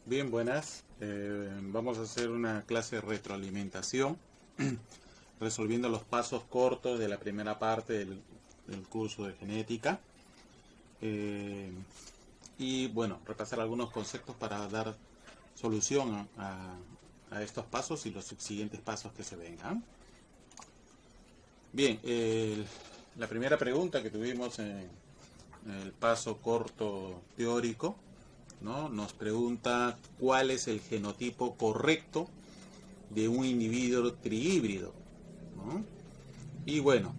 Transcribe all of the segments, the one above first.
Bien, buenas. Vamos a hacer una clase de retroalimentación, resolviendo los pasos cortos de la primera parte del curso de genética. Eh, y bueno, repasar algunos conceptos para dar solución a estos pasos y los siguientes pasos que se vengan. Bien, la primera pregunta que tuvimos en el paso corto teórico, ¿no? Nos pregunta cuál es el genotipo correcto de un individuo trihíbrido, ¿no? Y bueno,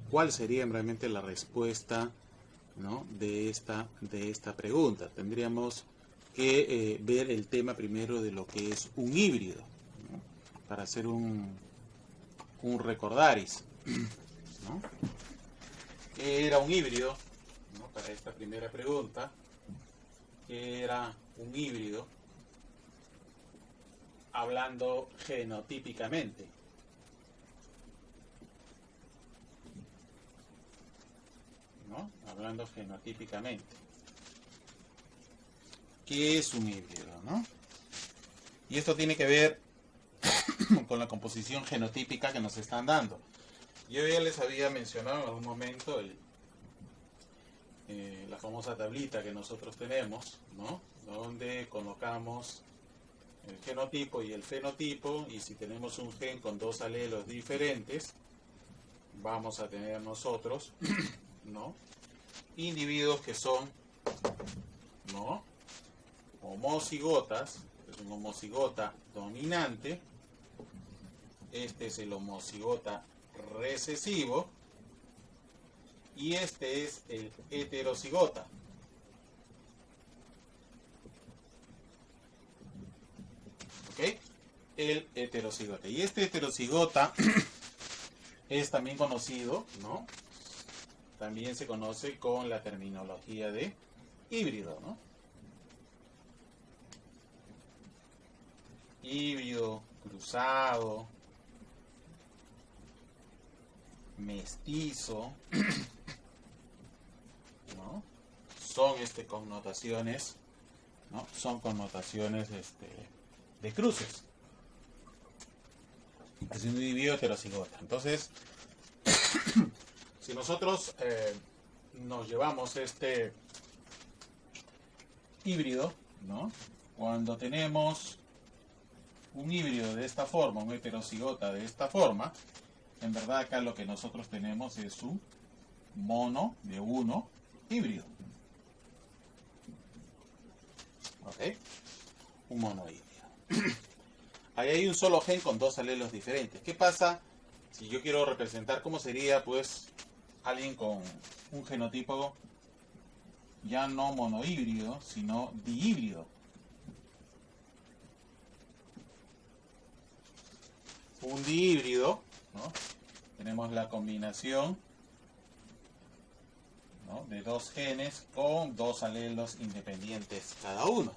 ¿cuál sería realmente la respuesta, ¿no? de esta pregunta? Tendríamos que ver el tema primero de lo que es un híbrido, ¿no? Para hacer un recordaris, ¿no? ¿Qué era un híbrido? ¿No? Para esta primera pregunta, ¿qué era un híbrido? Hablando genotípicamente. ¿No? Hablando genotípicamente. ¿Qué es un híbrido? ¿No? Y esto tiene que ver con la composición genotípica que nos están dando. Yo ya les había mencionado en algún momento la famosa tablita que nosotros tenemos, ¿no? Donde colocamos el genotipo y el fenotipo, y si tenemos un gen con dos alelos diferentes, vamos a tener nosotros, ¿no? Individuos que son, ¿no? homocigotas. Es un homocigota dominante. Este es el homocigota recesivo. Y este es el heterocigota. ¿Ok? El heterocigota. Y este heterocigota es también conocido, ¿no? También se conoce con la terminología de híbrido, ¿no? Híbrido, cruzado, mestizo, ¿no? Son connotaciones, ¿no? Son connotaciones de cruces. Es un individuo heterocigota. Entonces, si nosotros nos llevamos este híbrido, ¿no? Cuando tenemos un híbrido de esta forma, un heterocigota de esta forma, en verdad acá lo que nosotros tenemos es un mono de uno híbrido. ¿Ok? Un mono híbrido. Ahí hay un solo gen con dos alelos diferentes. ¿Qué pasa si yo quiero representar cómo sería, pues, alguien con un genotipo ya no monohíbrido, sino dihíbrido? Un dihíbrido, ¿no? Tenemos la combinación, ¿no? de dos genes con dos alelos independientes cada uno.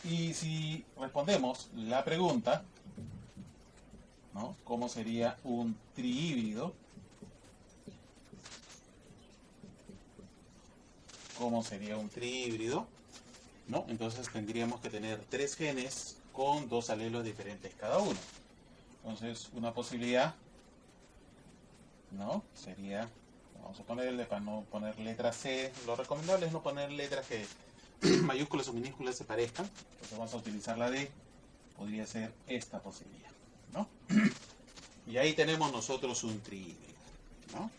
Y si respondemos la pregunta, ¿no? ¿Cómo sería un trihíbrido? ¿Cómo sería un trihíbrido? ¿No? Entonces tendríamos que tener tres genes con dos alelos diferentes cada uno. Entonces, una posibilidad, ¿no? Sería, vamos a ponerle, para no poner letra C, lo recomendable es no poner letras que mayúsculas o minúsculas se parezcan. Entonces vamos a utilizar la D. Podría ser esta posibilidad, ¿no? Y ahí tenemos nosotros un trihíbrido, ¿no?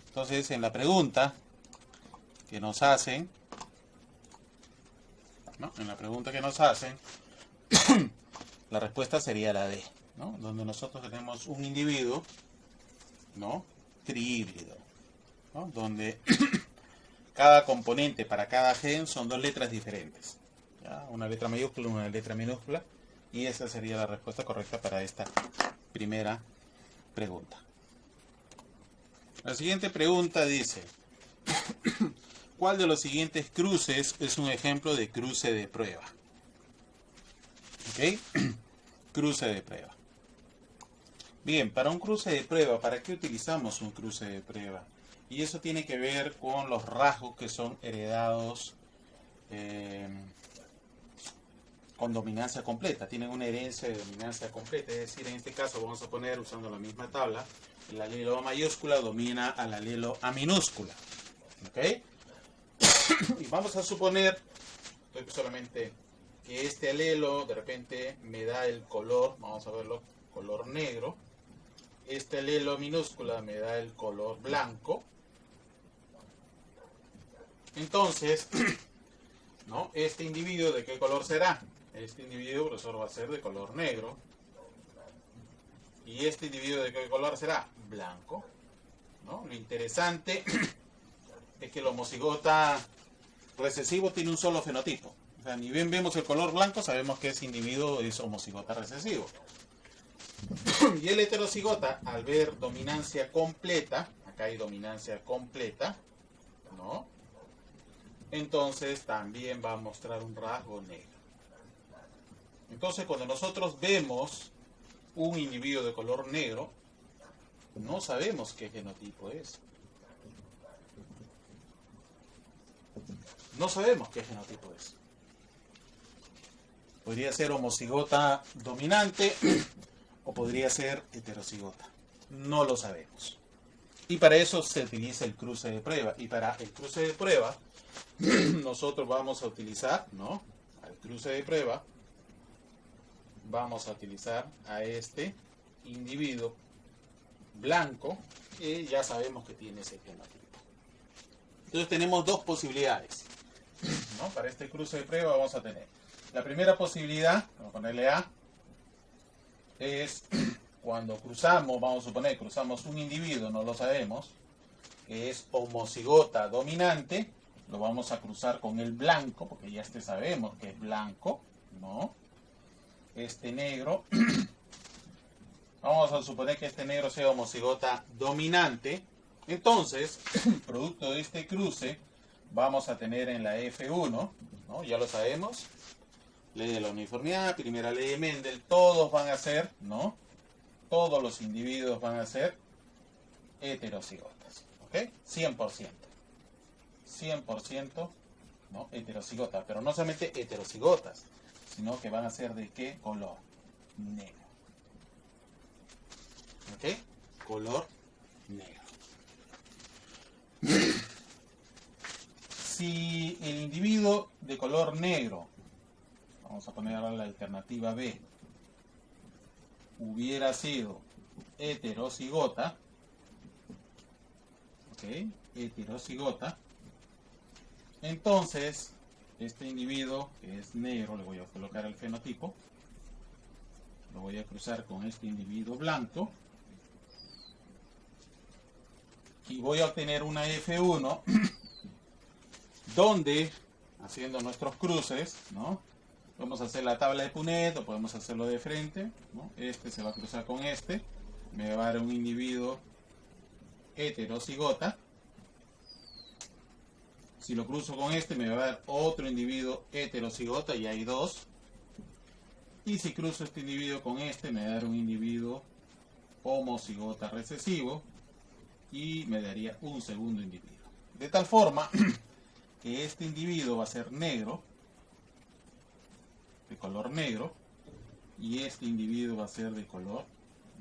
Entonces, en la pregunta que nos hacen, ¿no? En la pregunta que nos hacen, la respuesta sería la D, ¿no? Donde nosotros tenemos un individuo, ¿no? trihíbrido, ¿no? Donde cada componente para cada gen son dos letras diferentes, ¿ya? Una letra mayúscula, una letra minúscula, y esa sería la respuesta correcta para esta primera pregunta. La siguiente pregunta dice: ¿cuál de los siguientes cruces es un ejemplo de cruce de prueba? ¿Ok? Cruce de prueba. Bien, para un cruce de prueba, ¿para qué utilizamos un cruce de prueba? Y eso tiene que ver con los rasgos que son heredados con dominancia completa, tienen una herencia de dominancia completa, es decir, en este caso vamos a poner, usando la misma tabla, el alelo A mayúscula domina al alelo A minúscula, ¿ok? Y vamos a suponer, solamente que este alelo de repente me da el color, vamos a verlo, color negro, este alelo minúscula me da el color blanco. Entonces, ¿no? Este individuo, ¿de qué color será? Este individuo, profesor, va a ser de color negro. ¿Y este individuo de qué color será? Blanco, ¿no? Lo interesante es que el homocigota recesivo tiene un solo fenotipo. O sea, ni bien vemos el color blanco, sabemos que ese individuo es homocigota recesivo. Y el heterocigota, al ver dominancia completa, acá hay dominancia completa, ¿no? Entonces también va a mostrar un rasgo negro. Entonces cuando nosotros vemos un individuo de color negro, no sabemos qué genotipo es. No sabemos qué genotipo es. Podría ser homocigota dominante o podría ser heterocigota. No lo sabemos. Y para eso se utiliza el cruce de prueba. Y para el cruce de prueba, nosotros vamos a utilizar, ¿no? Al cruce de prueba, vamos a utilizar a este individuo blanco, que ya sabemos que tiene ese genotipo. Entonces tenemos dos posibilidades, ¿no? Para este cruce de prueba vamos a tener. La primera posibilidad, vamos a ponerle A, es cuando cruzamos, vamos a suponer, cruzamos un individuo, no lo sabemos, que es homocigota dominante, lo vamos a cruzar con el blanco, porque ya sabemos que es blanco, ¿no? Este negro, vamos a suponer que este negro sea homocigota dominante, entonces, producto de este cruce, vamos a tener en la F1, ¿no? Ya lo sabemos, ley de la uniformidad, primera ley de Mendel, todos van a ser, ¿no? Todos los individuos van a ser heterocigotas, ¿ok? 100%. 100%, ¿no? Heterocigotas, pero no solamente heterocigotas, sino que van a ser de qué color? Negro. ¿Ok? Color negro. Si el individuo de color negro, vamos a poner ahora la alternativa B, hubiera sido heterocigota, ¿ok? Heterocigota, entonces este individuo que es negro, le voy a colocar el fenotipo, lo voy a cruzar con este individuo blanco y voy a obtener una F1 donde, haciendo nuestros cruces, ¿no? Vamos a hacer la tabla de Punnett o podemos hacerlo de frente, ¿no? Este se va a cruzar con este, me va a dar un individuo heterocigota. Si lo cruzo con este me va a dar otro individuo heterocigota, y hay dos. Y si cruzo este individuo con este me va a dar un individuo homocigota recesivo y me daría un segundo individuo. De tal forma que este individuo va a ser negro, de color negro, y este individuo va a ser de color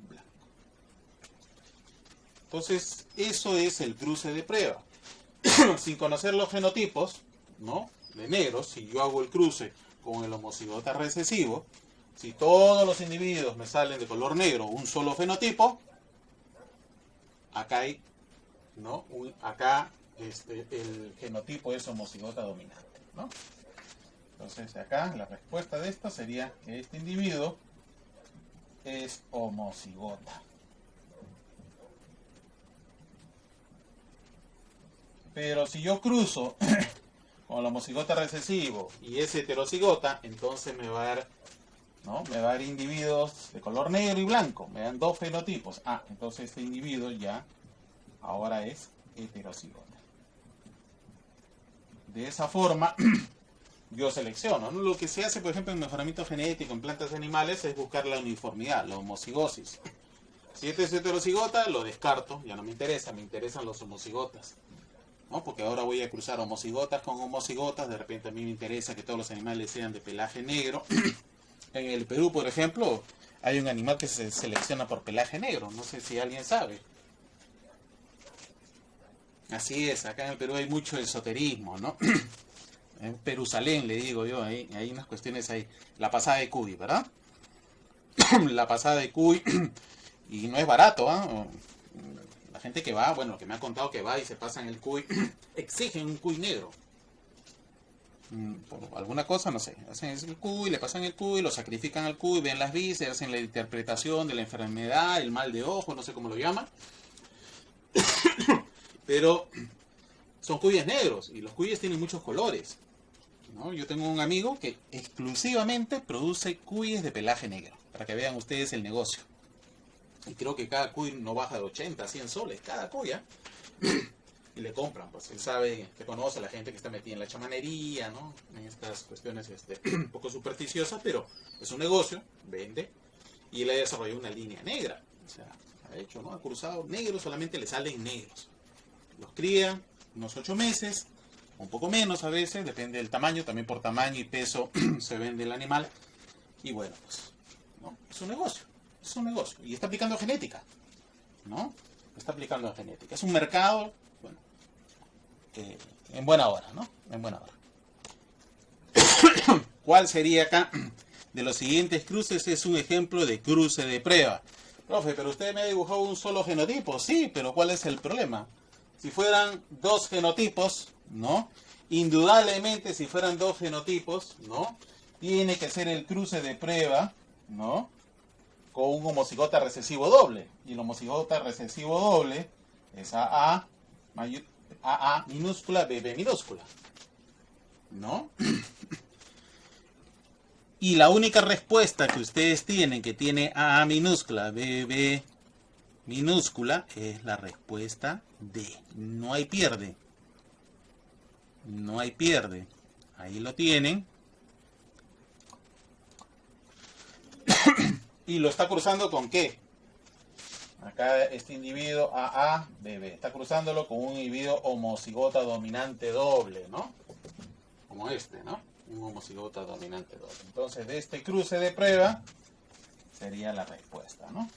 blanco. Entonces, eso es el cruce de prueba. Sin conocer los fenotipos, ¿no? De negros, si yo hago el cruce con el homocigota recesivo, si todos los individuos me salen de color negro, un solo fenotipo, acá hay, ¿no? Acá el genotipo es homocigota dominante, ¿no? Entonces acá la respuesta de esto sería que este individuo es homocigota. Pero si yo cruzo con el homocigota recesivo y es heterocigota, entonces me va a dar, ¿no? Me va a dar individuos de color negro y blanco. Me dan dos fenotipos. Ah, entonces este individuo ya ahora es heterocigota. De esa forma yo selecciono, ¿no? Lo que se hace, por ejemplo, en mejoramiento genético en plantas animales es buscar la uniformidad, la homocigosis. Si este es heterocigota, lo descarto, ya no me interesa, me interesan los homocigotas. ¿no? Porque ahora voy a cruzar homocigotas con homocigotas. De repente a mí me interesa que todos los animales sean de pelaje negro. En el Perú, por ejemplo, hay un animal que se selecciona por pelaje negro. No sé si alguien sabe. Así es, acá en el Perú hay mucho esoterismo, ¿no? En Perusalén, le digo yo, hay unas cuestiones ahí. La pasada de cuy, ¿verdad? La pasada de cuy. Y no es barato, ¿ah? La gente que va, bueno, que me ha contado que va y se pasan el cuy, exigen un cuy negro. Por alguna cosa, no sé. Hacen el cuy, le pasan el cuy, lo sacrifican al cuy, ven las vísceras, hacen la interpretación de la enfermedad, el mal de ojo, no sé cómo lo llaman. Pero son cuyes negros y los cuyes tienen muchos colores, ¿no? Yo tengo un amigo que exclusivamente produce cuyes de pelaje negro, para que vean ustedes el negocio. Y creo que cada cuy no baja de 80 a 100 soles, cada cuya. Y le compran, pues él sabe, que conoce a la gente que está metida en la chamanería, ¿no? En estas cuestiones un poco supersticiosas, pero es un negocio, vende. Y él ha desarrollado una línea negra. O sea, ha hecho, ¿no? Ha cruzado negros, solamente le salen negros. Los cría unos 8 meses, un poco menos a veces, depende del tamaño, también por tamaño y peso se vende el animal. Y bueno, pues, ¿no? Es un negocio. Es un negocio. Y está aplicando genética, ¿no? Está aplicando genética. Es un mercado, bueno, en buena hora, ¿no? En buena hora. ¿Cuál sería acá? De los siguientes cruces es un ejemplo de cruce de prueba. Profe, pero usted me ha dibujado un solo genotipo. Sí, pero ¿cuál es el problema? Si fueran dos genotipos, ¿no? Indudablemente si fueran dos genotipos, ¿no? Tiene que ser el cruce de prueba, ¿no? Con un homocigota recesivo doble. Y el homocigota recesivo doble es AA minúscula, BB minúscula, ¿no? Y la única respuesta que ustedes tienen que tiene AA minúscula, BB minúscula, es la respuesta D. No hay pierde. No hay pierde. Ahí lo tienen. ¿Y lo está cruzando con qué? Acá este individuo AABB. Está cruzándolo con un individuo homocigota dominante doble, ¿no? Como este, ¿no? Un homocigota dominante doble. Entonces, de este cruce de prueba sería la respuesta, ¿no?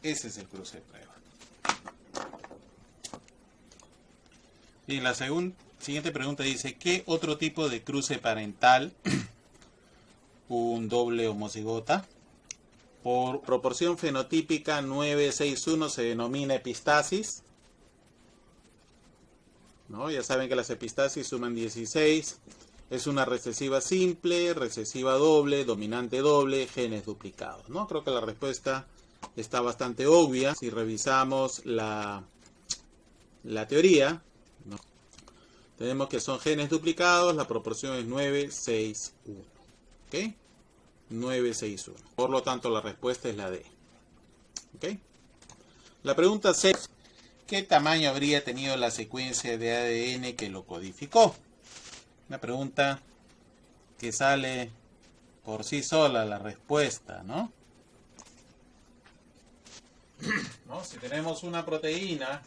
Ese es el cruce de prueba. Y la siguiente pregunta dice, ¿qué otro tipo de cruce parental, un doble homocigota, por proporción fenotípica 9:6:1 se denomina epistasis? ¿No? Ya saben que las epistasis suman 16. Es una recesiva simple, recesiva doble, dominante doble, genes duplicados, ¿no? Creo que la respuesta está bastante obvia. Si revisamos la teoría, ¿no? Tenemos que son genes duplicados, la proporción es 9:6:1. ¿Ok? 9:6:1. Por lo tanto, la respuesta es la D. ¿Ok? La pregunta 6. ¿Qué tamaño habría tenido la secuencia de ADN que lo codificó? Una pregunta que sale por sí sola la respuesta, ¿no? ¿No? Si tenemos una proteína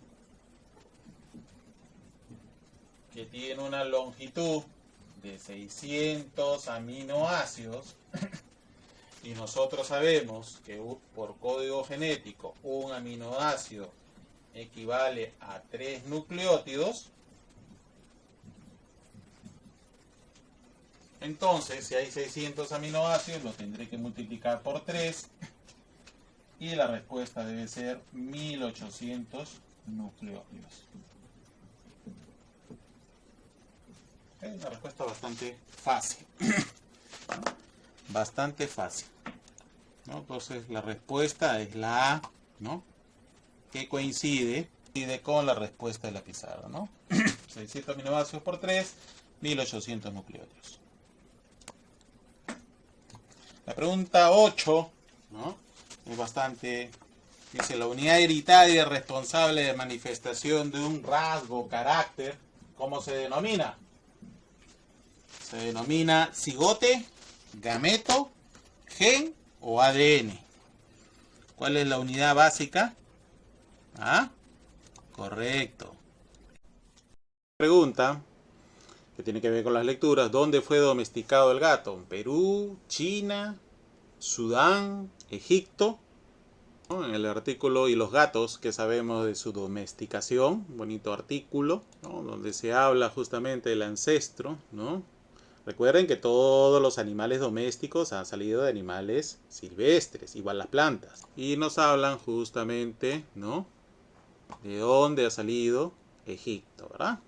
que tiene una longitud de 600 aminoácidos y nosotros sabemos que por código genético un aminoácido equivale a 3 nucleótidos, entonces si hay 600 aminoácidos lo tendré que multiplicar por 3 y la respuesta debe ser 1800 nucleótidos. Es una respuesta bastante fácil. Bastante fácil, ¿no? Entonces la respuesta es la A, ¿no? Que coincide con la respuesta de la pizarra, ¿no? 600 aminoácidos por 3, 1800 nucleótidos. La pregunta 8, ¿no? Es bastante... Dice, la unidad hereditaria responsable de manifestación de un rasgo o carácter, ¿cómo se denomina? Se denomina cigote, gameto, gen o ADN. ¿Cuál es la unidad básica? ¿Ah? Correcto. Pregunta que tiene que ver con las lecturas. ¿Dónde fue domesticado el gato? ¿Perú, China, Sudán, Egipto? ¿No? En el artículo "Y los gatos, que sabemos de su domesticación", bonito artículo, ¿no? Donde se habla justamente del ancestro, ¿no? Recuerden que todos los animales domésticos han salido de animales silvestres, igual las plantas. Y nos hablan justamente, ¿no? De dónde ha salido Egipto, ¿verdad?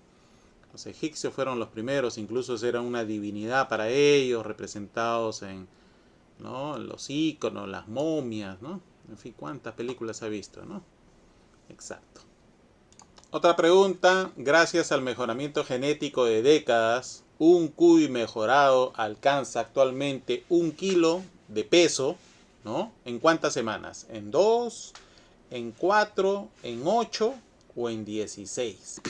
Los egipcios fueron los primeros, incluso eran una divinidad para ellos, representados en, ¿no?, los íconos, las momias, ¿no? En fin, ¿cuántas películas ha visto, no? Exacto. Otra pregunta. Gracias al mejoramiento genético de décadas, un cuy mejorado alcanza actualmente 1 kilo de peso, ¿no? ¿En cuántas semanas? ¿En 2, en 4, en 8 o en 16?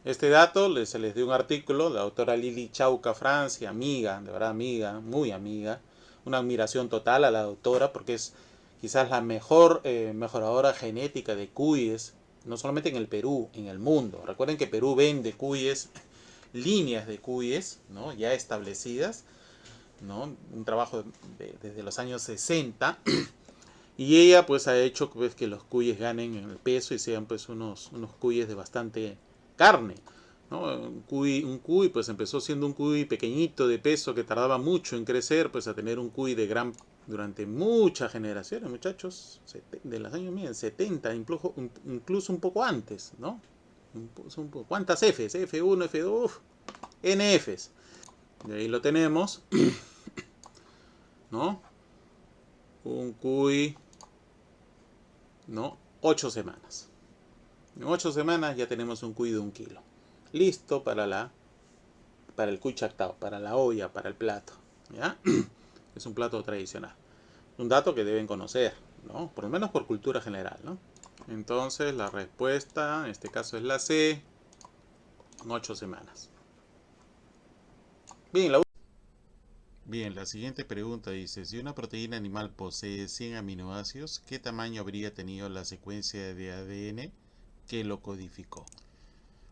Este dato se les dio un artículo de la doctora Lili Chauca Francia, amiga, de verdad amiga, muy amiga. Una admiración total a la doctora porque es quizás la mejor mejoradora genética de cuyes, no solamente en el Perú, en el mundo. Recuerden que Perú vende cuyes, líneas de cuyes, ¿no?, ya establecidas, ¿no? Un trabajo desde los años 60. Y ella pues ha hecho pues, que los cuyes ganen en el peso y sean pues unos cuyes de bastante carne, ¿no? Un cuy pues empezó siendo un cuy pequeñito de peso que tardaba mucho en crecer, pues a tener un cuy de gran durante muchas generaciones, muchachos, de los años 70, incluso un poco antes, ¿no? ¿Cuántas Fs? F1, F2, uf, N Fs. Y ahí lo tenemos, ¿no? Un cuy, ¿no? 8 semanas. En 8 semanas ya tenemos un cuy de 1 kilo. Listo para el cuy chactao, para la olla, para el plato. ¿Ya? Es un plato tradicional. Un dato que deben conocer, ¿no? Por lo menos por cultura general, ¿no? Entonces la respuesta, en este caso es la C, en 8 semanas. Bien, la siguiente pregunta dice, si una proteína animal posee 100 aminoácidos, ¿qué tamaño habría tenido la secuencia de ADN que lo codificó?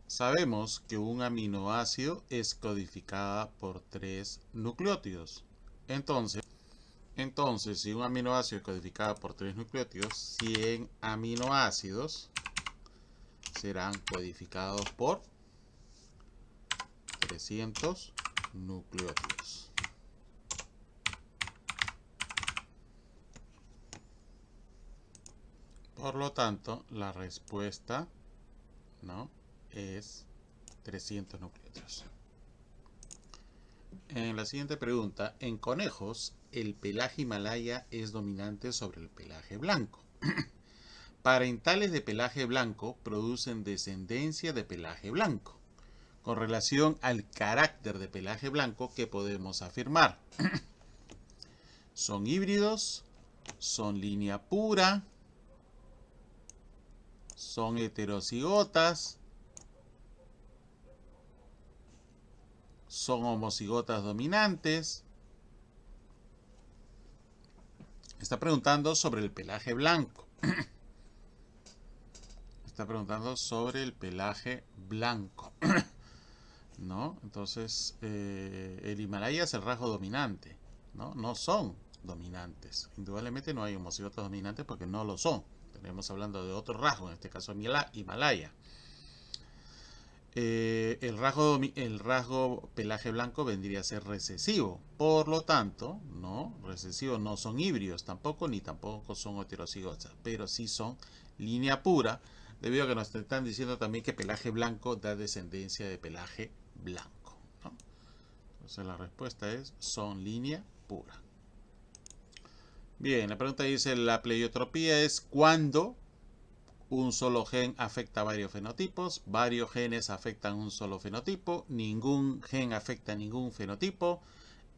Sabemos que un aminoácido es codificada por 3 nucleótidos. Entonces, si un aminoácido es codificado por 3 nucleótidos, 100 aminoácidos serán codificados por 300 nucleótidos. Por lo tanto, la respuesta, ¿no?, es 300 nucleótidos. En la siguiente pregunta, en conejos, el pelaje himalaya es dominante sobre el pelaje blanco. Parentales de pelaje blanco producen descendencia de pelaje blanco. Con relación al carácter de pelaje blanco, ¿qué podemos afirmar? ¿Son híbridos? ¿Son línea pura? ¿Son heterocigotas? ¿Son homocigotas dominantes? Está preguntando sobre el pelaje blanco. Está preguntando sobre el pelaje blanco. ¿No? Entonces, el Himalaya es el rasgo dominante, ¿no? No son dominantes. Indudablemente no hay homocigotas dominantes porque no lo son. Estaremos hablando de otro rasgo, en este caso Himalaya. El rasgo pelaje blanco vendría a ser recesivo. Por lo tanto, no, recesivos no son híbridos tampoco, ni tampoco son heterocigotas, pero sí son línea pura, debido a que nos están diciendo también que pelaje blanco da descendencia de pelaje blanco, ¿no? Entonces la respuesta es, son línea pura. Bien, la pregunta dice, la pleiotropía es cuando un solo gen afecta a varios fenotipos, varios genes afectan un solo fenotipo, ningún gen afecta a ningún fenotipo,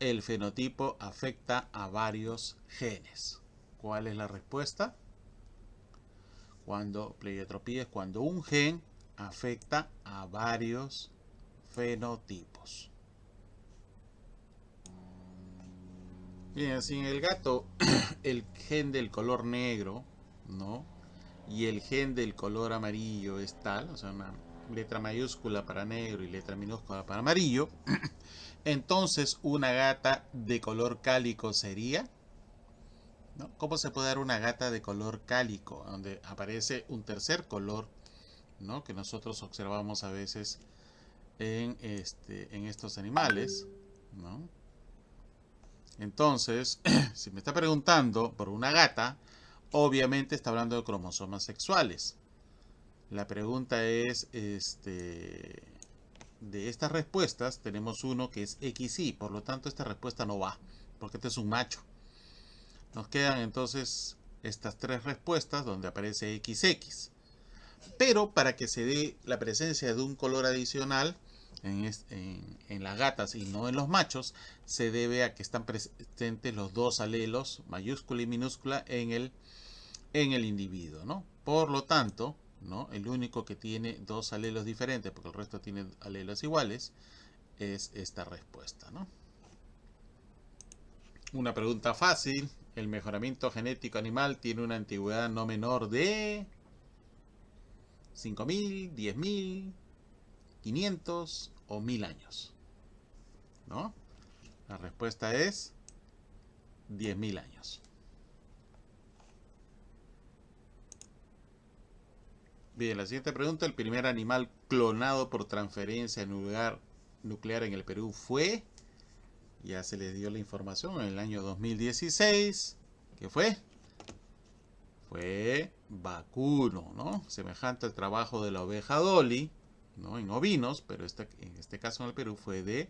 el fenotipo afecta a varios genes. ¿Cuál es la respuesta? Cuando pleiotropía es cuando un gen afecta a varios fenotipos. Bien, si en el gato el gen del color negro, ¿no?, y el gen del color amarillo es tal, o sea, letra mayúscula para negro y letra minúscula para amarillo, entonces una gata de color cálico sería, ¿no? ¿Cómo se puede dar una gata de color cálico? Donde aparece un tercer color, ¿no? Que nosotros observamos a veces en estos animales, ¿no? Entonces, si me está preguntando por una gata, obviamente está hablando de cromosomas sexuales. La pregunta es, de estas respuestas tenemos uno que es XY, por lo tanto esta respuesta no va, porque este es un macho. Nos quedan entonces estas tres respuestas donde aparece XX. Pero para que se dé la presencia de un color adicional en las gatas y no en los machos, se debe a que están presentes los dos alelos, mayúscula y minúscula, en el individuo, ¿no? Por lo tanto, ¿no? El único que tiene dos alelos diferentes, porque el resto tiene alelos iguales, es esta respuesta, ¿no? Una pregunta fácil. El mejoramiento genético animal tiene una antigüedad no menor de 5.000, 10.000, 500 o 1.000 años, ¿no? La respuesta es 10.000 años. Bien, la siguiente pregunta. El primer animal clonado por transferencia nuclear en el Perú fue... Ya se les dio la información en el año 2016. ¿Qué fue? Fue vacuno, ¿no? Semejante al trabajo de la oveja Dolly, ¿no? En ovinos, pero en este caso en el Perú fue de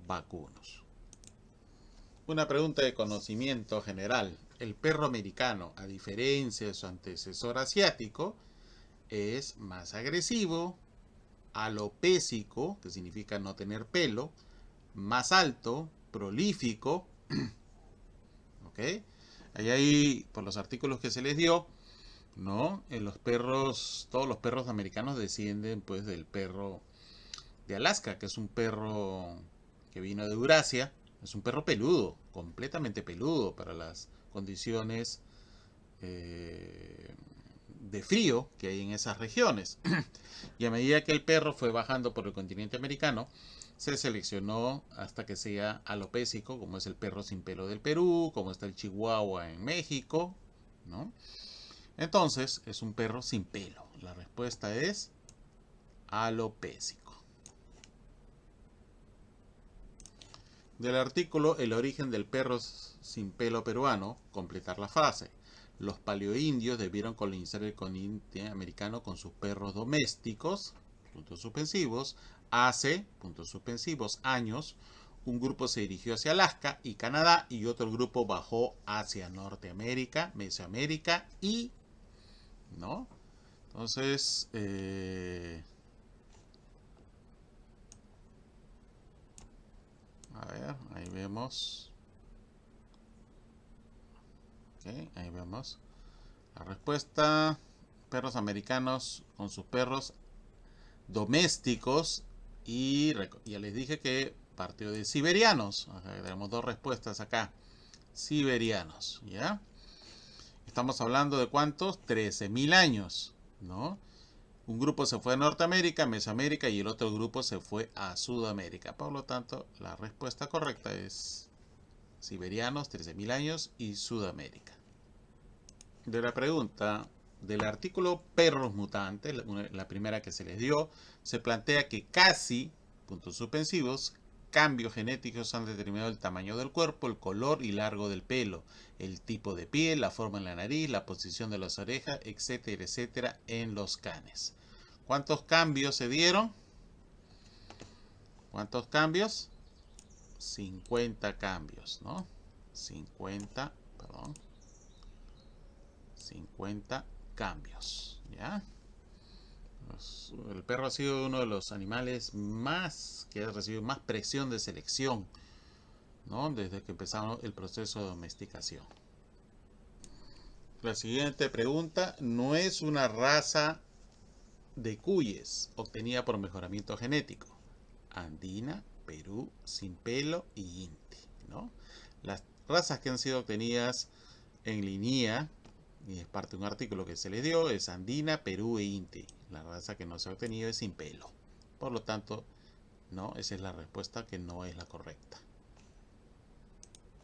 vacunos. Una pregunta de conocimiento general. El perro americano, a diferencia de su antecesor asiático, es más agresivo, alopésico, que significa no tener pelo, más alto, prolífico, ¿ok? Ahí, por los artículos que se les dio, ¿no? Los perros, todos los perros americanos descienden pues del perro de Alaska, que es un perro que vino de Eurasia. Es un perro peludo, completamente peludo para las condiciones de frío que hay en esas regiones. Y a medida que el perro fue bajando por el continente americano, se seleccionó hasta que sea alopésico, como es el perro sin pelo del Perú, como está el chihuahua en México, ¿no? Entonces, es un perro sin pelo. La respuesta es alopésico. Del artículo El origen del perro sin pelo peruano, completar la frase. Los paleoindios debieron colonizar el continente americano con sus perros domésticos, puntos suspensivos. Hace, puntos suspensivos, años, un grupo se dirigió hacia Alaska y Canadá y otro grupo bajó hacia Norteamérica, Mesoamérica y... ¿no? Entonces, a ver, ahí vemos. Ok, ahí vemos. La respuesta, perros americanos con sus perros domésticos y ya les dije que partió de siberianos. Okay, tenemos dos respuestas acá. Siberianos, ¿ya? Estamos hablando de ¿cuántos? 13.000 años, ¿no? Un grupo se fue a Norteamérica, Mesoamérica y el otro grupo se fue a Sudamérica. Por lo tanto, la respuesta correcta es siberianos, 13.000 años y Sudamérica. De la pregunta del artículo perros mutantes, la primera que se les dio, se plantea que casi, puntos suspensivos, cambios genéticos han determinado el tamaño del cuerpo, el color y largo del pelo, el tipo de piel, la forma en la nariz, la posición de las orejas, etcétera, etcétera, en los canes. ¿Cuántos cambios se dieron? ¿Cuántos cambios? 50 cambios, ¿no? 50 cambios, ¿ya? El perro ha sido uno de los animales que ha recibido más presión de selección, ¿no? Desde que empezamos el proceso de domesticación. La siguiente pregunta: no es una raza de cuyes obtenida por mejoramiento genético. Andina, Perú, sin pelo y Inti, ¿no? Las razas que han sido obtenidas en línea, y es parte de un artículo que se les dio, es andina, Perú e Inti. La raza que no se ha obtenido es sin pelo. Por lo tanto, no, esa es la respuesta que no es la correcta.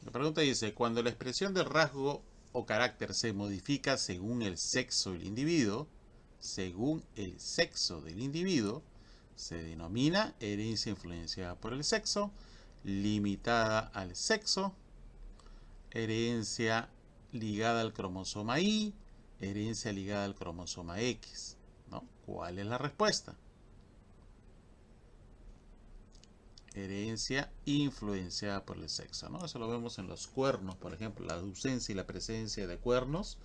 La pregunta dice, cuando la expresión del rasgo o carácter se modifica según el sexo del individuo, se denomina herencia influenciada por el sexo, limitada al sexo, herencia ligada al cromosoma Y, herencia ligada al cromosoma X, ¿no? ¿Cuál es la respuesta? Herencia influenciada por el sexo, ¿no? Eso lo vemos en los cuernos, por ejemplo, la ausencia y la presencia de cuernos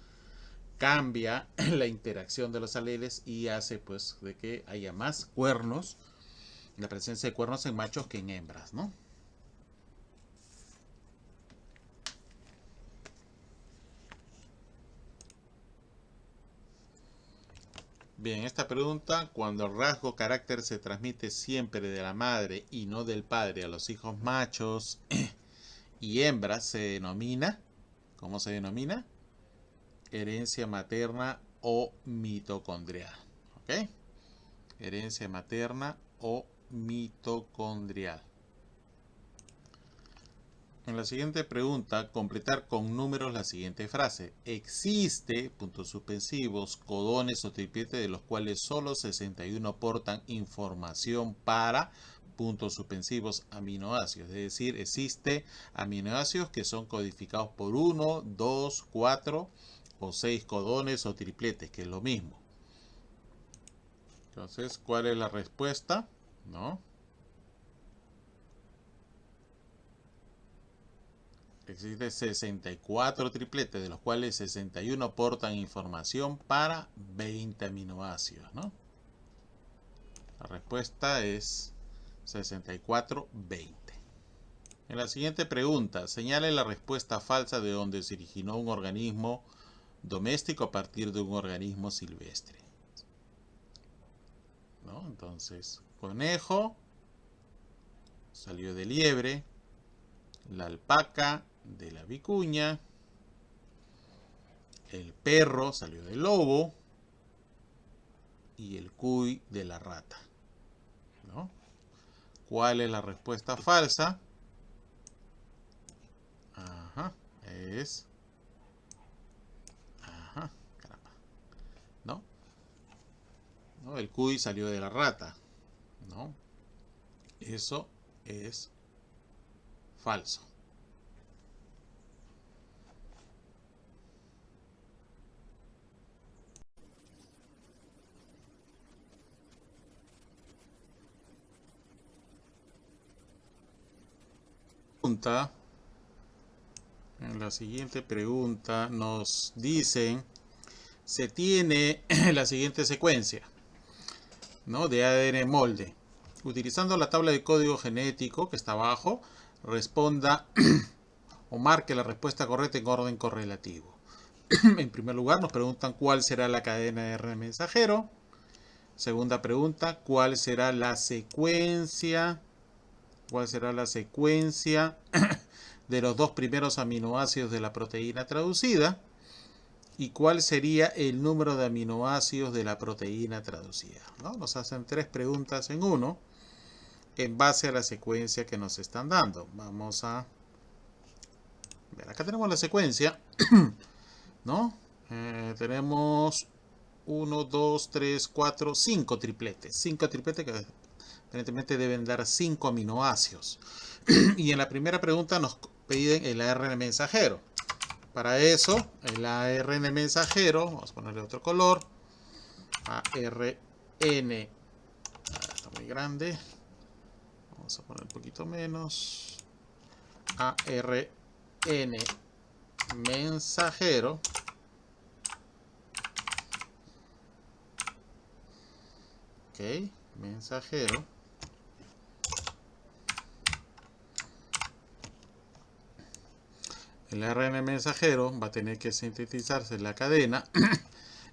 cambia la interacción de los aleles y hace pues de que haya más cuernos, la presencia de cuernos en machos que en hembras, ¿no? Bien, esta pregunta, cuando el rasgo carácter se transmite siempre de la madre y no del padre a los hijos machos y hembras, se denomina, ¿cómo se denomina? Herencia materna o mitocondrial, ¿ok? Herencia materna o mitocondrial. En la siguiente pregunta, completar con números la siguiente frase. Existe, puntos suspensivos, codones o tripletes de los cuales solo 61 aportan información para, puntos suspensivos, aminoácidos. Es decir, existe aminoácidos que son codificados por 1, 2, 4 o 6 codones o tripletes, que es lo mismo. Entonces, ¿cuál es la respuesta? ¿No? Existen 64 tripletes, de los cuales 61 aportan información para 20 aminoácidos, ¿no? La respuesta es 64-20. En la siguiente pregunta, señale la respuesta falsa de donde se originó un organismo doméstico a partir de un organismo silvestre, ¿no? Entonces, conejo salió de liebre, la alpaca de la vicuña, el perro salió del lobo y el cuy de la rata, ¿no? ¿Cuál es la respuesta falsa? Ajá, es... Ajá, caramba. ¿No? ¿No? El cuy salió de la rata, ¿no? Eso es falso. En la siguiente pregunta nos dicen, se tiene la siguiente secuencia, ¿no? De ADN molde. Utilizando la tabla de código genético que está abajo, responda o marque la respuesta correcta en orden correlativo. En primer lugar nos preguntan cuál será la cadena de RNA mensajero. Segunda pregunta, ¿cuál será la secuencia? ¿Cuál será la secuencia de los dos primeros aminoácidos de la proteína traducida? ¿Y cuál sería el número de aminoácidos de la proteína traducida? ¿No? Nos hacen tres preguntas en uno en base a la secuencia que nos están dando. Vamos a ver, acá tenemos la secuencia, ¿no? Tenemos 1, 2, 3, 4, 5 tripletes. 5 tripletes que aparentemente deben dar 5 aminoácidos. Y en la primera pregunta nos piden el ARN mensajero. Para eso, el ARN mensajero, vamos a ponerle otro color. ARN, está muy grande. Vamos a poner un poquito menos. ARN mensajero. Ok, mensajero. El ARN mensajero va a tener que sintetizarse en la cadena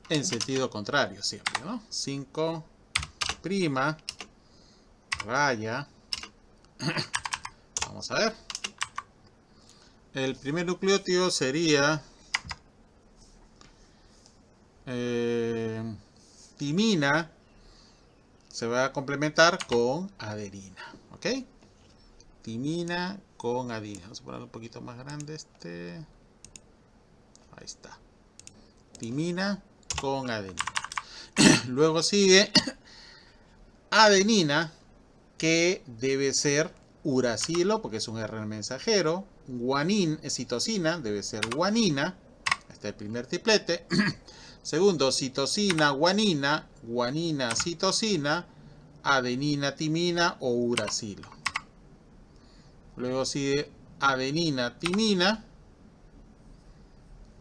en sentido contrario siempre, ¿no? 5' raya. Vamos a ver. El primer nucleótido sería timina se va a complementar con adenina, ¿ok? Timina con adenina. Vamos a ponerlo un poquito más grande este. Ahí está. Timina con adenina. Luego sigue adenina, que debe ser uracilo, porque es un RNA mensajero. Citosina, debe ser guanina. Este es el primer triplete. Segundo, citosina, guanina, guanina, citosina, adenina, timina o uracilo. Luego sigue adenina, timina,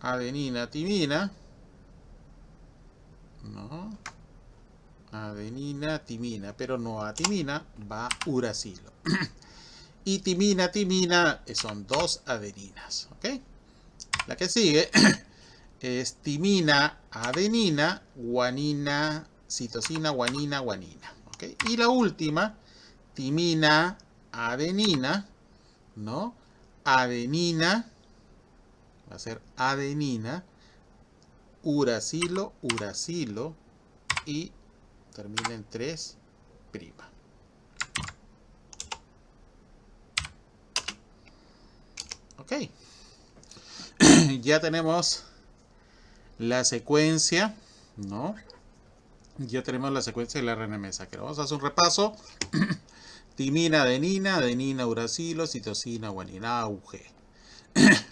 adenina, timina, no, adenina, timina, pero no atimina, va uracilo. Y timina, timina son dos adeninas, ¿ok? La que sigue es timina, adenina, guanina, citosina, guanina, guanina, ¿ok? Y la última, timina, adenina, ¿no? Adenina, va a ser adenina, uracilo, uracilo y termina en 3'. Ok. Ya tenemos la secuencia, ¿no? Ya tenemos la secuencia del RNA mensajero. Vamos a hacer un repaso. Timina, adenina, adenina, uracilo, citosina, guanina, AUG.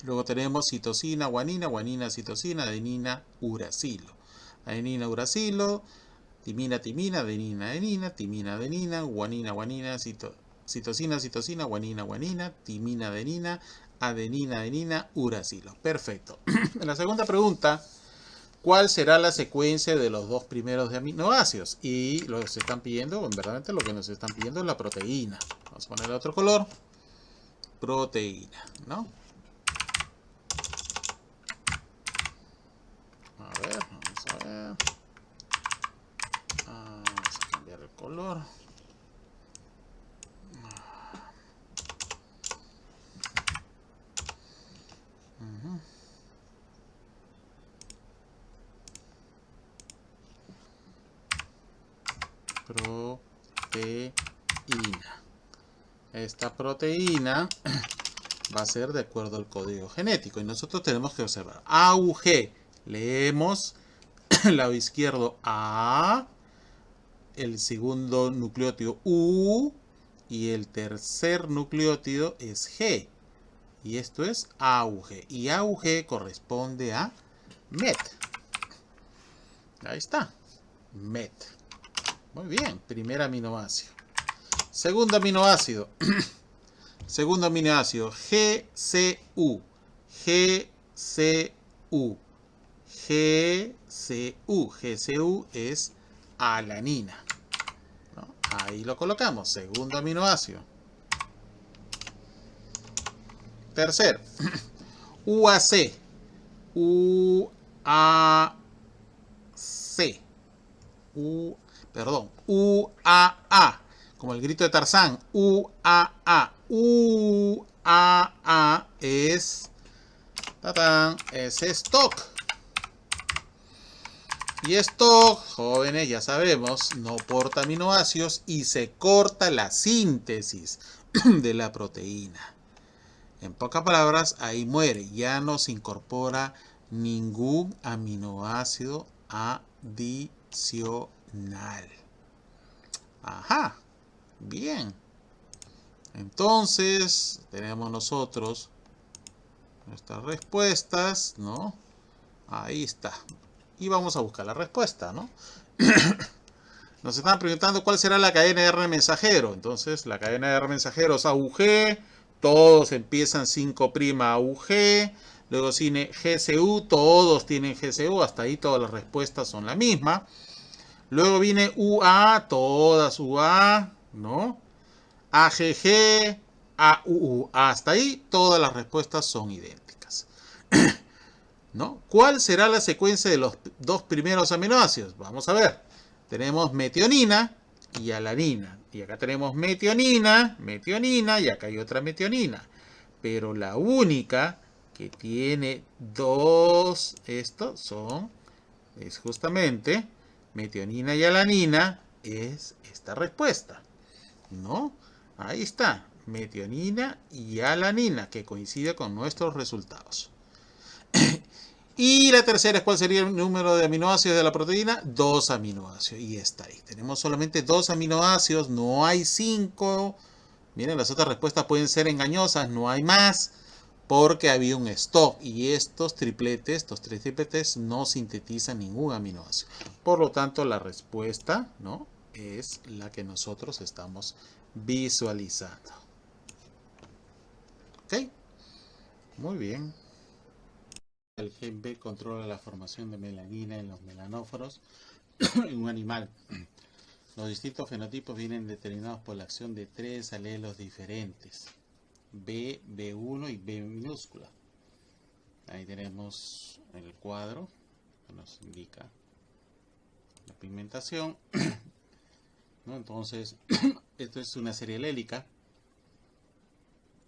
Luego tenemos citosina, guanina, guanina, citosina, adenina, uracilo. Adenina, uracilo, timina, timina, adenina, adenina, timina, adenina, guanina, guanina, citosina, citosina, guanina, guanina, timina, adenina, adenina, adenina, uracilo. Perfecto. En la segunda pregunta, ¿cuál será la secuencia de los dos primeros de aminoácidos? Y lo que se están pidiendo, en verdad lo que nos están pidiendo es la proteína. Vamos a ponerle otro color. Proteína, ¿no? A ver, vamos a ver. Vamos a cambiar el color. Proteína. Esta proteína va a ser de acuerdo al código genético y nosotros tenemos que observar. AUG, leemos el lado izquierdo A, el segundo nucleótido U y el tercer nucleótido es G. Y esto es AUG. Y AUG corresponde a MET. Ahí está. MET. Muy bien. Primer aminoácido. Segundo aminoácido. Segundo aminoácido. GCU. GCU. GCU. GCU es alanina. ¿No? Ahí lo colocamos. Segundo aminoácido. Tercero. UAC. UAC. UAA. Como el grito de Tarzán. UAA. UAA es... es stock. Y stock, jóvenes, ya sabemos, no porta aminoácidos y se corta la síntesis de la proteína. En pocas palabras, ahí muere. Ya no se incorpora ningún aminoácido adicional. Ajá. Bien. Entonces, tenemos nosotros nuestras respuestas, ¿no? Ahí está. Y vamos a buscar la respuesta, ¿no? Nos están preguntando cuál será la cadena de RNA mensajero. Entonces, la cadena de RNA mensajero es AUG. Todos empiezan 5' AUG. Luego tiene GCU. Todos tienen GCU. Hasta ahí todas las respuestas son la misma. Luego viene UA. Todas UA, ¿no? AGG. AUU. Hasta ahí todas las respuestas son idénticas. ¿No? ¿Cuál será la secuencia de los dos primeros aminoácidos? Vamos a ver. Tenemos metionina y alanina. Y acá tenemos metionina, metionina y acá hay otra metionina. Pero la única que tiene dos, estos son es justamente metionina y alanina, es esta respuesta, ¿no? Ahí está, metionina y alanina, que coincide con nuestros resultados. Y la tercera es cuál sería el número de aminoácidos de la proteína. 2 aminoácidos. Y está ahí. Tenemos solamente 2 aminoácidos, no hay 5. Miren, las otras respuestas pueden ser engañosas, no hay más, porque había un stop. Y estos tripletes, estos 3 tripletes, no sintetizan ningún aminoácido. Por lo tanto, la respuesta, ¿no?, es la que nosotros estamos visualizando. ¿Ok? Muy bien. El gen B controla la formación de melanina en los melanóforos en un animal. Los distintos fenotipos vienen determinados por la acción de 3 alelos diferentes, B, B1 y B minúscula. Ahí tenemos el cuadro que nos indica la pigmentación, ¿no? Entonces, esto es una serie alélica,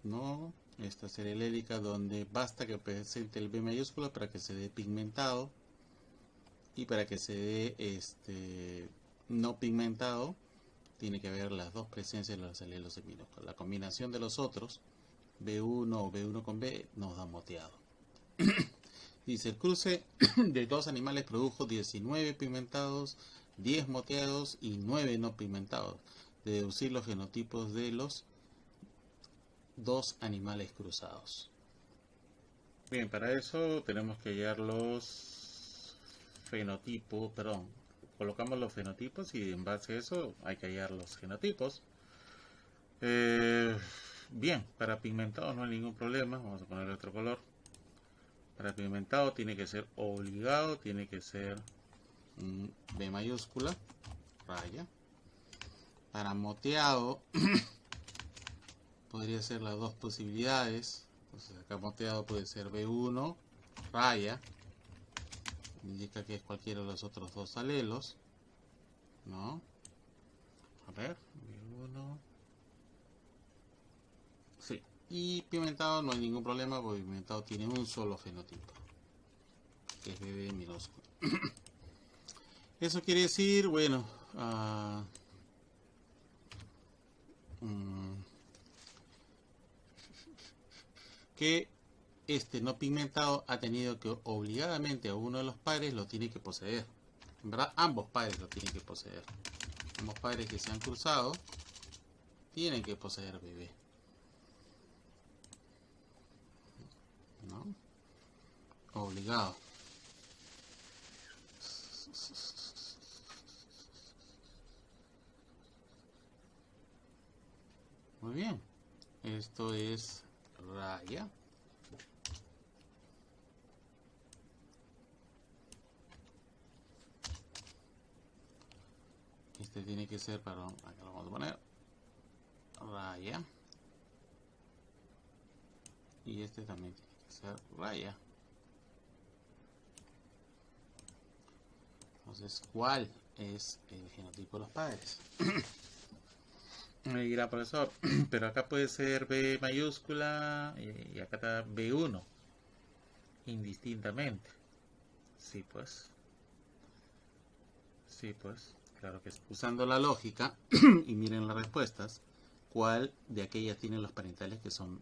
¿no? Esta serie alélica donde basta que presente el B mayúscula para que se dé pigmentado, y para que se dé no pigmentado tiene que haber las dos presencias de los alelos en minúscula. La combinación de los otros, B1 o B1 con B, nos da moteado. Dice, el cruce de dos animales produjo 19 pigmentados, 10 moteados y 9 no pigmentados. Deducir los genotipos de los dos animales cruzados. Bien, para eso tenemos que hallar los fenotipos, colocamos los fenotipos y en base a eso hay que hallar los genotipos. Bien, para pigmentado no hay ningún problema, vamos a poner otro color. Para pigmentado tiene que ser obligado, tiene que ser B mayúscula, raya. Para moteado podría ser las dos posibilidades. Entonces acá moteado puede ser B1, raya, indica que es cualquiera de los otros dos alelos, ¿no? A ver, B1, sí. Y pigmentado no hay ningún problema porque pigmentado tiene un solo fenotipo, que es BB minúscula. Eso quiere decir, bueno, que este no pigmentado ha tenido que obligadamente a uno de los padres lo tiene que poseer. En verdad, ambos padres lo tienen que poseer. Ambos padres que se han cruzado tienen que poseer BB, ¿no? Obligado. Muy bien. Esto es raya. Este tiene que ser, perdón, acá lo vamos a poner raya. Y este también tiene que ser raya. Entonces, ¿cuál es el genotipo de los padres? Me dirá, profesor, pero acá puede ser B mayúscula y acá está B1, indistintamente. Sí, pues. Sí, pues. Claro que sí. Usando la lógica, y miren las respuestas, ¿cuál de aquellas tienen los parentales que son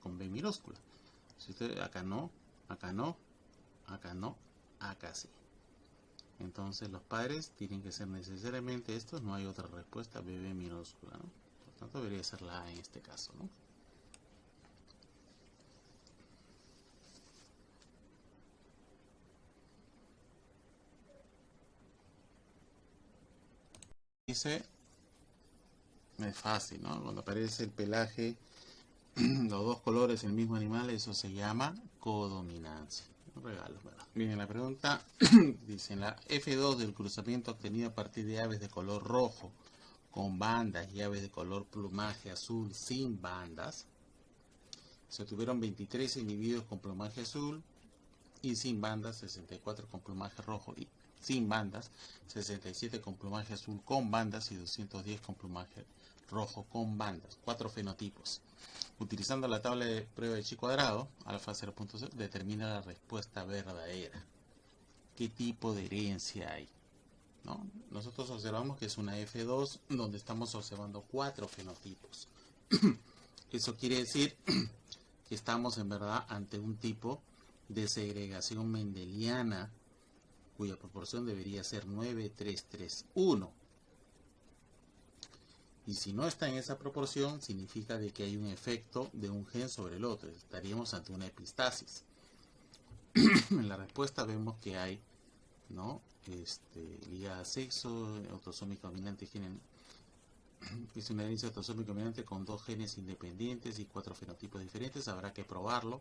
con B minúscula? Si usted, acá no, acá no, acá no, acá sí. Entonces los padres tienen que ser necesariamente estos, no hay otra respuesta, BB minúscula, ¿no? Por tanto debería ser la A en este caso, ¿no? Dice, es fácil, ¿no? Cuando aparece el pelaje, los dos colores en el mismo animal, eso se llama codominancia. Un regalo, ¿verdad? Bien, la pregunta dice, en la F2 del cruzamiento obtenido a partir de aves de color rojo con bandas y aves de color plumaje azul sin bandas, se obtuvieron 23 individuos con plumaje azul y sin bandas, 64 con plumaje rojo y sin bandas, 67 con plumaje azul con bandas y 210 con plumaje rojo con bandas. 4 fenotipos. Utilizando la tabla de prueba de chi cuadrado, alfa 0.0, determina la respuesta verdadera. qué tipo de herencia hay, ¿no? Nosotros observamos que es una F2 donde estamos observando 4 fenotipos. Eso quiere decir que estamos en verdad ante un tipo de segregación mendeliana cuya proporción debería ser 9:3:3:1. Y si no está en esa proporción, significa de que hay un efecto de un gen sobre el otro. Estaríamos ante una epistasis. En la respuesta vemos que hay, ¿no? Ligada a sexo, autosómica dominante, es una herencia autosómica dominante con 2 genes independientes y 4 fenotipos diferentes. Habrá que probarlo.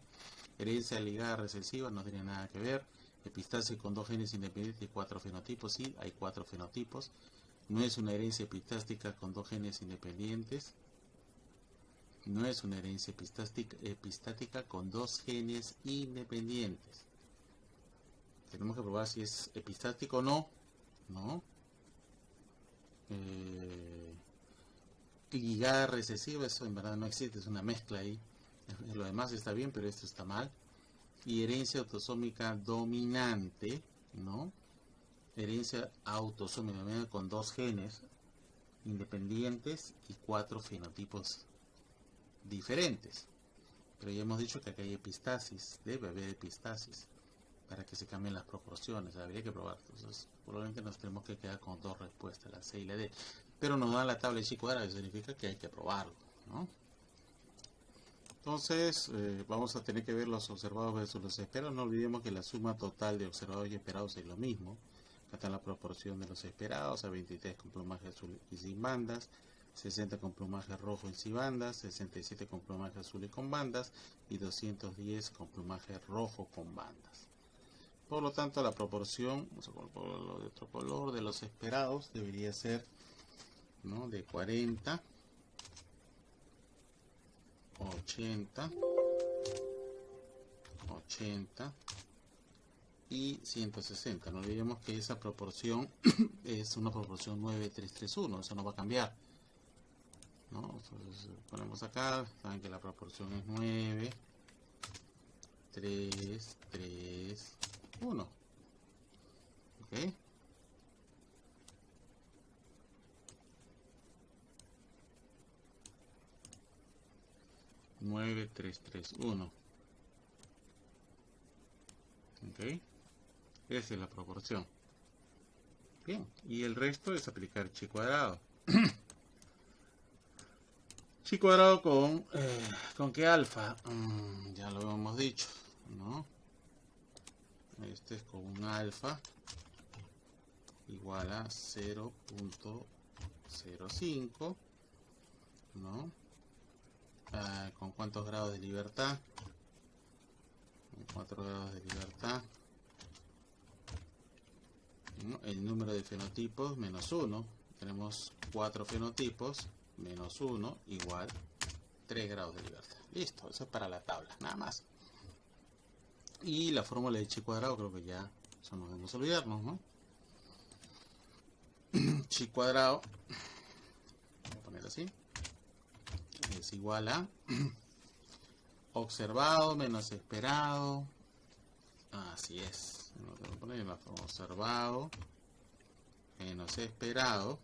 Herencia ligada recesiva no tiene nada que ver. Epistasis con 2 genes independientes y 4 fenotipos, sí, hay 4 fenotipos. No es una herencia epistástica con 2 genes independientes. No es una herencia epistática con 2 genes independientes. Tenemos que probar si es epistático o no. ¿No? Ligada recesiva, eso en verdad no existe, es una mezcla ahí. Lo demás está bien, pero esto está mal. Y herencia autosómica dominante, ¿no? Herencia autosómica dominante con 2 genes independientes y 4 fenotipos diferentes. Pero ya hemos dicho que acá hay epistasis, debe haber epistasis para que se cambien las proporciones, habría que probar. Entonces, probablemente nos tenemos que quedar con 2 respuestas, la C y la D. Pero nos dan la tabla de chi cuadrado, eso significa que hay que probarlo, ¿no? Entonces, vamos a tener que ver los observados versus los esperados. No olvidemos que la suma total de observados y esperados es lo mismo. Acá está la proporción de los esperados, a 23 con plumaje azul y sin bandas, 60 con plumaje rojo y sin bandas, 67 con plumaje azul y con bandas, y 210 con plumaje rojo con bandas. Por lo tanto, la proporción, vamos a colocarlo de otro color, de los esperados debería ser, ¿no?, de 40, 80, 80 y 160. No olvidemos que esa proporción es una proporción 9:3:3:1, eso no va a cambiar, ¿no? Entonces ponemos acá, saben que la proporción es 9:3:3:1. ¿Ok? Nueve, tres, tres, uno. ¿Ok? Esa es la proporción. Bien, y el resto es aplicar chi cuadrado. Chi cuadrado ¿con qué alfa? Ya lo hemos dicho, ¿no? Este es con un alfa igual a 0.05, ¿no? ¿Con cuántos grados de libertad? Con 4 grados de libertad. ¿No? El número de fenotipos menos 1. Tenemos 4 fenotipos menos 1 igual 3 grados de libertad. Listo, eso es para la tabla, nada más. Y la fórmula de chi cuadrado creo que ya eso no debemos olvidarnos, ¿no? Chi cuadrado, voy a poner así, es igual a observado menos esperado. Así es, no tengo que poner en la forma observado menos esperado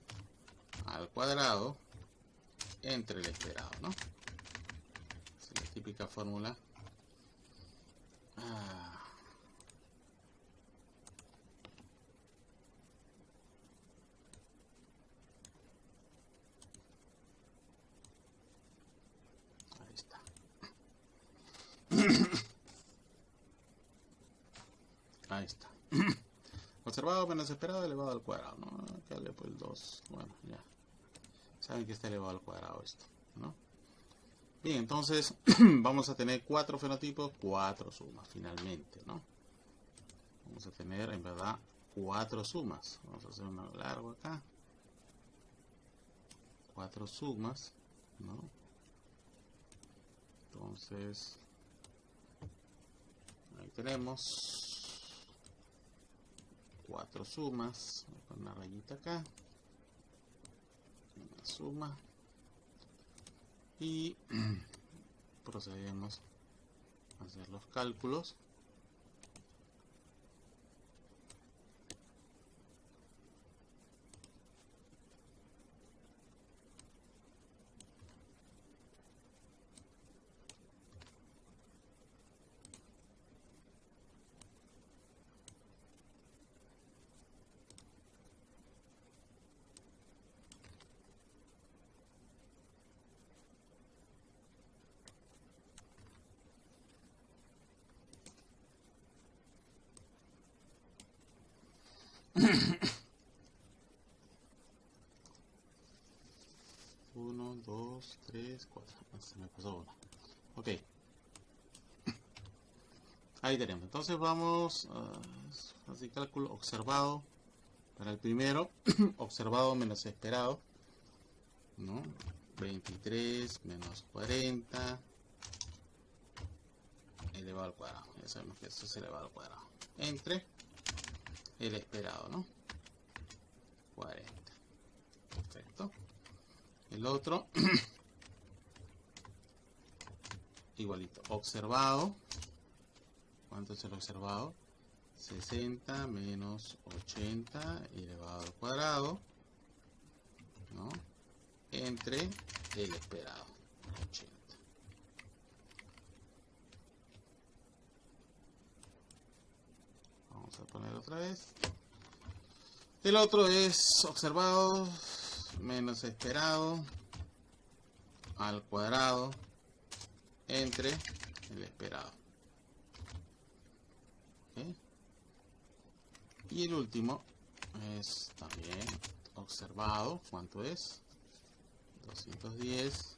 al cuadrado entre el esperado, ¿no? Es la típica fórmula. Ahí está. Ahí está. Observado menos esperado elevado al cuadrado, ¿no? Acá le pongo el 2. Bueno, ya. Saben que está elevado al cuadrado esto, ¿no? Bien, entonces vamos a tener 4 fenotipos, 4 sumas finalmente, ¿no? Vamos a tener en verdad 4 sumas. Vamos a hacer uno largo acá. 4 sumas, ¿no? Entonces, ahí tenemos 4 sumas. Voy a poner una rayita acá. Una suma. Y procedemos a hacer los cálculos. Uno, dos, tres, cuatro. Se me pasó uno. Ok. Ahí tenemos. Entonces vamos a hacer cálculo observado. Para el primero, observado menos esperado, ¿no? 23 menos 40 elevado al cuadrado. Ya sabemos que eso es elevado al cuadrado. Entre el esperado, ¿no? 40. Perfecto. El otro, igualito. Observado. ¿Cuánto es el observado? 60 menos 80 elevado al cuadrado, ¿no? Entre el esperado, 80. Vamos a poner otra vez. El otro es observado menos esperado al cuadrado entre el esperado. ¿Okay? Y el último es también observado. ¿Cuánto es? 210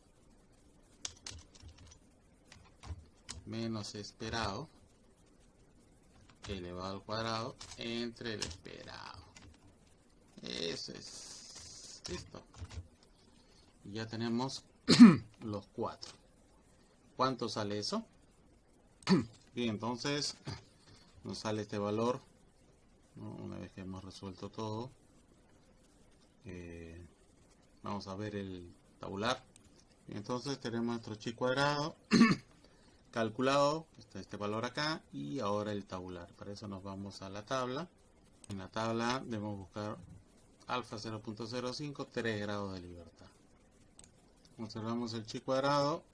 menos esperado elevado al cuadrado entre el esperado. Eso es. Listo. Y ya tenemos los cuatro. ¿Cuánto sale eso? Bien, entonces nos sale este valor, ¿no? Una vez que hemos resuelto todo, vamos a ver el tabular. Y entonces tenemos nuestro chi cuadrado calculado, está este valor acá, y ahora el tabular. Para eso nos vamos a la tabla. En la tabla debemos buscar alfa 0.05, 3 grados de libertad. Observamos el chi cuadrado,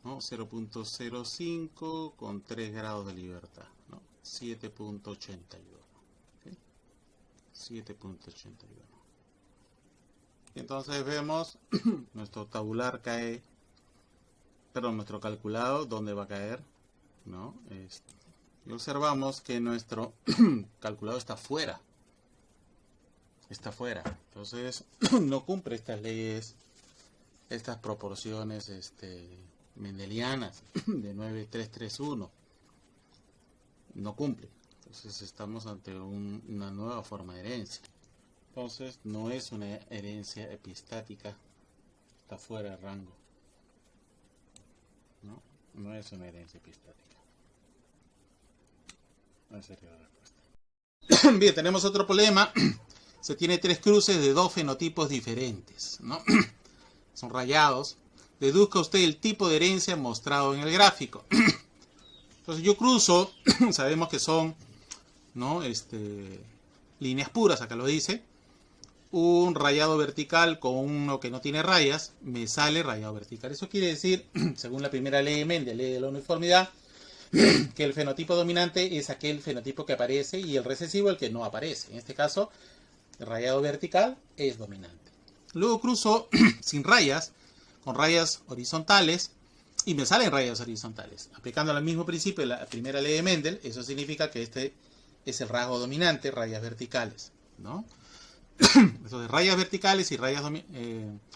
¿no? 0.05 con 3 grados de libertad, ¿no? 7.81. ¿Okay? 7.81. Entonces vemos nuestro tabular cae, perdón, nuestro calculado, ¿dónde va a caer? ¿No? Y observamos que nuestro calculado está fuera. Está fuera. Entonces no cumple estas leyes, estas proporciones mendelianas de 9331. No cumple. Entonces estamos ante una nueva forma de herencia. Entonces no es una herencia epistática, está fuera de rango. No es una herencia epistática. Esa sería la respuesta. Bien, tenemos otro problema. Se tiene tres cruces de dos fenotipos diferentes, ¿no? Son rayados. Deduzca usted el tipo de herencia mostrado en el gráfico. Entonces yo cruzo, sabemos que son, ¿no? Líneas puras, acá lo dice. Un rayado vertical con uno que no tiene rayas, me sale rayado vertical. Eso quiere decir, según la primera ley de Mendel, ley de la uniformidad, que el fenotipo dominante es aquel fenotipo que aparece y el recesivo el que no aparece. En este caso, el rayado vertical es dominante. Luego cruzo sin rayas, con rayas horizontales, y me salen rayas horizontales. Aplicando el mismo principio de la primera ley de Mendel, eso significa que este es el rasgo dominante, rayas verticales, ¿no? Entonces, rayas verticales y rayas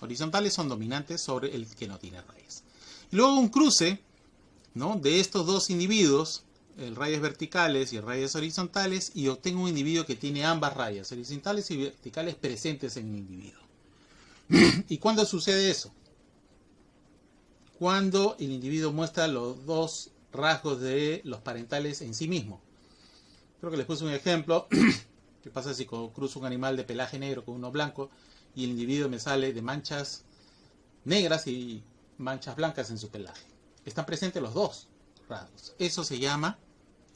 horizontales son dominantes sobre el que no tiene rayas. Y luego un cruce, ¿no? De estos dos individuos, el rayas verticales y rayas horizontales, y obtengo un individuo que tiene ambas rayas horizontales y verticales presentes en el individuo. ¿Y cuándo sucede eso? Cuando el individuo muestra los dos rasgos de los parentales en sí mismo. Creo que les puse un ejemplo. ¿Qué pasa si cruzo un animal de pelaje negro con uno blanco y el individuo me sale de manchas negras y manchas blancas en su pelaje? Están presentes los dos rasgos. Eso se llama,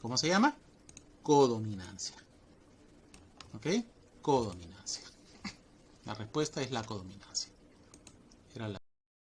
¿cómo se llama? Codominancia. ¿Ok? Codominancia. La respuesta es la codominancia.